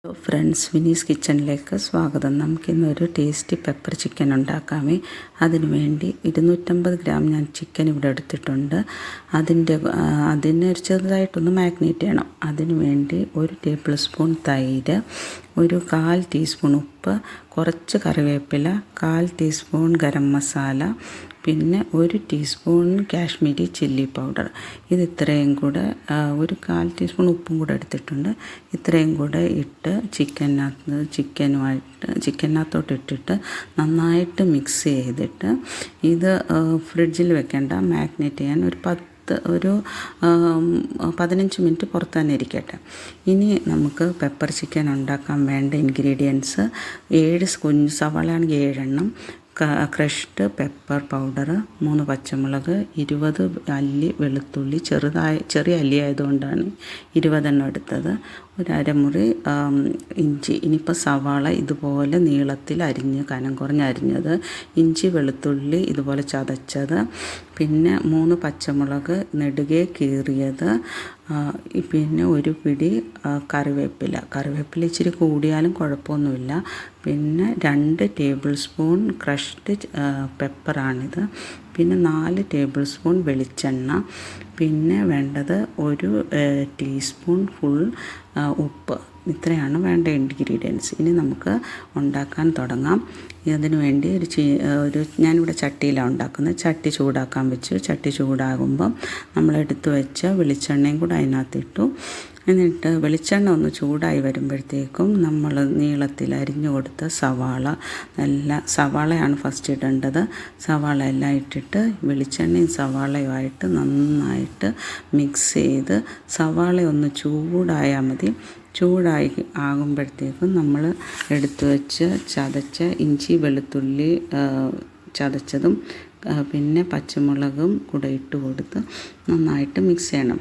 Hello friends, Vinees കിച്ചണിലേക്ക് സ്വാഗതം. നമുക്കിന്നൊരു ടേസ്റ്റി പെപ്പർ ചിക്കൻ ഉണ്ടാക്കാമേ. അതിനു വേണ്ടി 250 ഗ്രാം ഞാൻ ചിക്കൻ ഇവിടെ എടുത്തിട്ടുണ്ട്. അതിനെ ചെറുതായിട്ടൊന്ന് മാഗ്നേറ്റ് ചെയ്യണം. അതിനു വേണ്ടി 1 ടേബിൾ സ്പൂൺ തൈര്, ഒരു 1/4 ടീസ്പൂൺ ഉപ്പ്, കുറച്ച് കറിവേപ്പില, 1/4 ടീസ്പൂൺ ഗരം മസാല, പിന്നെ 1 ടീസ്പൂൺ കാശ്മീരി ചില്ലി പൗഡർ. ഇത് ഇത്രയും കൂടെ, ഒരു 1/4 ടീസ്പൂൺ ഉപ്പും കൂടെ എടുത്തിട്ടുണ്ട്. ഇത്രയും കൂടെ ഇട്ട് ചിക്കനകത്തോട്ട് ഇട്ടിട്ട് നന്നായിട്ട് മിക്സ് ചെയ്തിട്ട് ഇത് ഫ്രിഡ്ജിൽ വെക്കേണ്ട, മാഗ്നേറ്റ് ചെയ്യാൻ ഒരു 15 മിനിറ്റ് പുറത്ത് തന്നെ ഇരിക്കട്ടെ. ഇനി നമുക്ക് പെപ്പർ ചിക്കൻ ഉണ്ടാക്കാൻ വേണ്ട ഇൻഗ്രീഡിയൻസ്: 7 കുഞ്ഞ് സവാളയാണെങ്കിൽ 7 എണ്ണം, ക്രഷ്ഡ് പെപ്പർ പൗഡർ, 3 പച്ചമുളക്, 20 അല്ലി വെളുത്തുള്ളി, ചെറിയ അല്ലി ആയതുകൊണ്ടാണ് 20 എണ്ണം എടുത്തത്, ഒരു അരമുറി ഇഞ്ചി. ഇനിയിപ്പോൾ സവാള ഇതുപോലെ നീളത്തിൽ അരിഞ്ഞ്, കനം കുറഞ്ഞ് അരിഞ്ഞത്, ഇഞ്ചി വെളുത്തുള്ളി ഇതുപോലെ ചതച്ചത്, പിന്നെ 3 പച്ചമുളക് നെടുകെ കീറിയത്, പിന്നെ ഒരു പിടി കറിവേപ്പില ഇച്ചിരി കൂടിയാലും കുഴപ്പമൊന്നുമില്ല, പിന്നെ 2 ടേബിൾ സ്പൂൺ ക്രഷ്ഡ് പെപ്പറാണിത്, പിന്നെ 4 ടേബിൾ സ്പൂൺ വെളിച്ചെണ്ണ, പിന്നെ വേണ്ടത് 1 ടീസ്പൂൺ ഫുൾ ഉപ്പ്. ഇത്രയാണ് വേണ്ട ഇൻഗ്രീഡിയൻസ്. ഇനി നമുക്ക് ഉണ്ടാക്കാൻ തുടങ്ങാം. അതിനു വേണ്ടി ഞാനിവിടെ ചട്ടിയിലാണ് ഉണ്ടാക്കുന്നത്. ചട്ടി ചൂടാക്കാൻ വെച്ചു. ചട്ടി ചൂടാകുമ്പം നമ്മളെടുത്ത് വെച്ച വെളിച്ചെണ്ണയും കൂടെ അതിനകത്തിട്ടു. എന്നിട്ട് വെളിച്ചെണ്ണ ഒന്ന് ചൂടായി വരുമ്പോഴത്തേക്കും നമ്മൾ നീളത്തിൽ അരിഞ്ഞു കൊടുത്ത സവാളയാണ് ഫസ്റ്റ് ഇടേണ്ടത്. സവാള എല്ലാം ഇട്ടിട്ട് വെളിച്ചെണ്ണയും സവാളയുമായിട്ട് നന്നായിട്ട് മിക്സ് ചെയ്ത്, സവാള ഒന്ന് ചൂടായാൽ മതി. ആകുമ്പോഴത്തേക്കും നമ്മൾ എടുത്തു വെച്ച് ചതച്ച ഇഞ്ചി വെളുത്തുള്ളി ചതച്ചതും പിന്നെ പച്ചമുളകും കൂടെ ഇട്ട് കൊടുത്ത് നന്നായിട്ട് മിക്സ് ചെയ്യണം.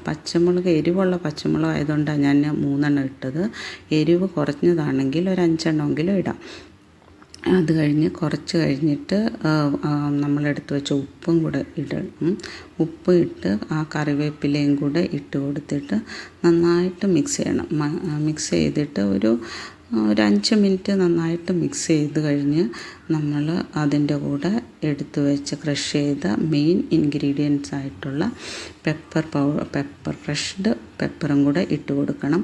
എരിവുള്ള പച്ചമുളക് ആയതുകൊണ്ടാണ് ഞാൻ 3 എണ്ണം ഇട്ടത്. എരിവ് കുറഞ്ഞതാണെങ്കിൽ ഒരു 5 എണ്ണമെങ്കിലും ഇടാം. അത് കുറച്ച് കഴിഞ്ഞിട്ട് നമ്മളെടുത്ത് വെച്ച ഉപ്പും കൂടെ ഇടണം. ഉപ്പ് ഇട്ട് ആ കറിവേപ്പിലയും കൂടെ ഇട്ട് കൊടുത്തിട്ട് നന്നായിട്ട് മിക്സ് ചെയ്യണം. മിക്സ് ചെയ്തിട്ട് ഒരു 5 മിനിറ്റ് നന്നായിട്ട് മിക്സ് ചെയ്ത് കഴിഞ്ഞ് നമ്മൾ അതിൻ്റെ കൂടെ എടുത്ത് വെച്ച് ക്രഷ് ചെയ്ത മെയിൻ ഇൻഗ്രീഡിയൻസ് ആയിട്ടുള്ള ക്രഷ്ഡ് പെപ്പറും കൂടെ ഇട്ട് കൊടുക്കണം.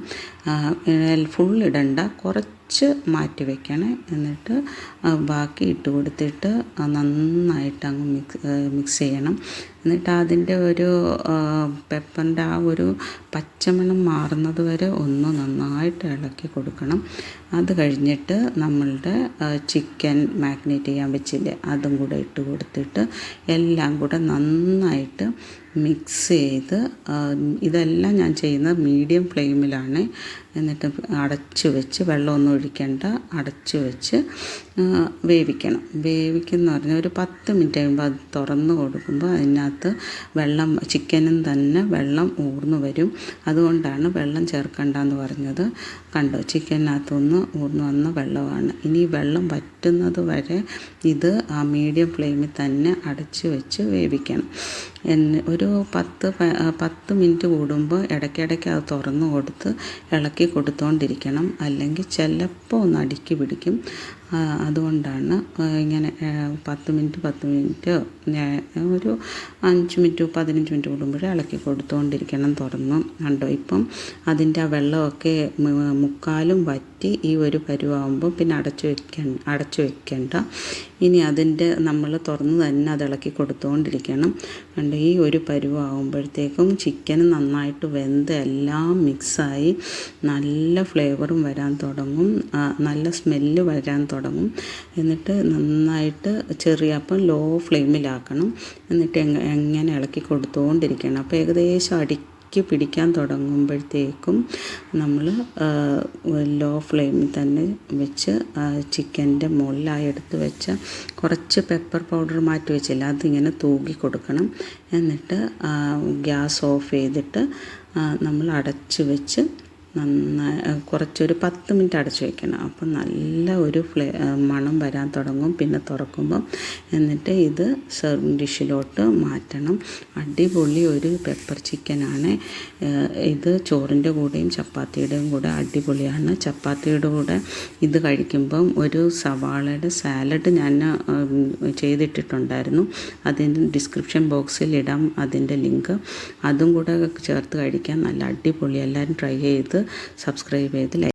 ഫുൾ ഇടണ്ട, കുറച്ച് മാറ്റി വയ്ക്കണേ. എന്നിട്ട് ബാക്കി ഇട്ട് കൊടുത്തിട്ട് നന്നായിട്ട് അങ്ങ് മിക്സ് ചെയ്യണം. എന്നിട്ട് അതിൻ്റെ ഒരു പെപ്പറിൻ്റെ ആ ഒരു പച്ചമണം മാറുന്നത് വരെ ഒന്ന് നന്നായിട്ട് ഇളക്കി കൊടുക്കണം. അത് കഴിഞ്ഞിട്ട് നമ്മളുടെ ചിക്കൻ മാഗ്നേറ്റ് ചെയ്യാൻ വെച്ചില്ലേ, അതും കൂടെ ഇട്ട് കൊടുത്തിട്ട് എല്ലാം കൂടെ നന്നായിട്ട് മിക്സ് ചെയ്ത്, ഇതെല്ലാം ഞാൻ ചെയ്യുന്നത് മീഡിയം ഫ്ലെയിമിലാണ്. എന്നിട്ട് അടച്ച് വെച്ച്, വെള്ളമൊന്നും ഒഴിക്കേണ്ട, അടച്ച് വെച്ച് വേവിക്കണം. വേവിക്കുന്ന പറഞ്ഞാൽ ഒരു 10 മിനിറ്റ് കഴിയുമ്പോൾ അത് തുറന്ന് കൊടുക്കുമ്പോൾ അതിനകത്ത് ചിക്കനും തന്നെ വെള്ളം ഊർന്നു വരും. അതുകൊണ്ടാണ് വെള്ളം ചേർക്കണ്ടെന്ന് പറഞ്ഞത്. കണ്ടോ, ചിക്കനകത്തുനിന്ന് ഊർന്നു വന്ന വെള്ളമാണ്. ഇനി വെള്ളം വറ്റുന്നത് വരെ ഇത് ആ മീഡിയം ഫ്ലെയിമിൽ തന്നെ അടച്ച് വെച്ച് വേവിക്കണം. ഒരു 10 മിനിറ്റ് കൂടുമ്പോൾ ഇടയ്ക്കിടയ്ക്ക് അത് തുറന്ന് കൊടുത്ത് ഇളക്കി കൊടുത്തുകൊണ്ടിരിക്കണം. അല്ലെങ്കിൽ ചിലപ്പോൾ ഒന്ന് അടുക്കി പിടിക്കും. അതുകൊണ്ടാണ് ഇങ്ങനെ 10 മിനിറ്റ് ഒരു 5 മിനിറ്റ് 15 മിനിറ്റ് കൂടുമ്പോഴേ ഇളക്കി കൊടുത്തുകൊണ്ടിരിക്കണം തുറന്നു. കണ്ടോ, ഇപ്പം അതിൻ്റെ ആ വെള്ളമൊക്കെ മുക്കാലും വറ്റി ഈ ഒരു പരുവാകുമ്പോൾ പിന്നെ അടച്ചു വെക്കണ്ട. ഇനി നമ്മൾ തുറന്ന് തന്നെ അത് ഇളക്കി കൊടുത്തുകൊണ്ടിരിക്കണം. കണ്ടോ, ഈ ഒരു പരുവാകുമ്പോഴത്തേക്കും ചിക്കൻ നന്നായിട്ട് വെന്ത് എല്ലാം മിക്സായി നല്ല ഫ്ലേവറും വരാൻ തുടങ്ങും, നല്ല സ്മെല്ല് വരാൻ തുടങ്ങും. എന്നിട്ട് നന്നായിട്ട് അപ്പം ലോ ഫ്ലെയിമിലാക്കണം. എന്നിട്ട് എങ്ങനെ ഇളക്കി കൊടുത്തുകൊണ്ടിരിക്കണം. അപ്പോൾ ഏകദേശം പിടിക്കാൻ തുടങ്ങുമ്പോഴത്തേക്കും നമ്മൾ ലോ ഫ്ലെയിമിൽ തന്നെ വെച്ച് ചിക്കൻ്റെ മുകളിലായി എടുത്ത് വെച്ച കുറച്ച് പെപ്പർ പൗഡർ മാറ്റി വെച്ചില്ല, അതിങ്ങനെ തൂക്കി കൊടുക്കണം. എന്നിട്ട് ഗ്യാസ് ഓഫ് ചെയ്തിട്ട് നമ്മൾ അടച്ച് വെച്ച് നന്നായി കുറച്ചൊരു 10 മിനിറ്റ് അടച്ച് വയ്ക്കണം. അപ്പം നല്ല ഒരു മണം വരാൻ തുടങ്ങും. പിന്നെ തുറക്കുമ്പം എന്നിട്ട് ഇത് സെർവിങ് ഡിഷിലോട്ട് മാറ്റണം. അടിപൊളി ഒരു പെപ്പർ ചിക്കനാണ് ഇത്. ചോറിൻ്റെ കൂടെയും ചപ്പാത്തിയുടെയും കൂടെ അടിപൊളിയാണ്. ചപ്പാത്തിയുടെ കൂടെ ഇത് കഴിക്കുമ്പം ഒരു സവാളയുടെ സാലഡ് ഞാൻ ചെയ്തിട്ടിട്ടുണ്ടായിരുന്നു. അതിൻ്റെ ഡിസ്ക്രിപ്ഷൻ ബോക്സിൽ ഇടാം അതിൻ്റെ ലിങ്ക്. അതും കൂടെ ചേർത്ത് കഴിക്കാൻ നല്ല അടിപൊളി. എല്ലാവരും ട്രൈ ചെയ്ത് സബ്സ്ക്രൈബ് ചെയ്ത്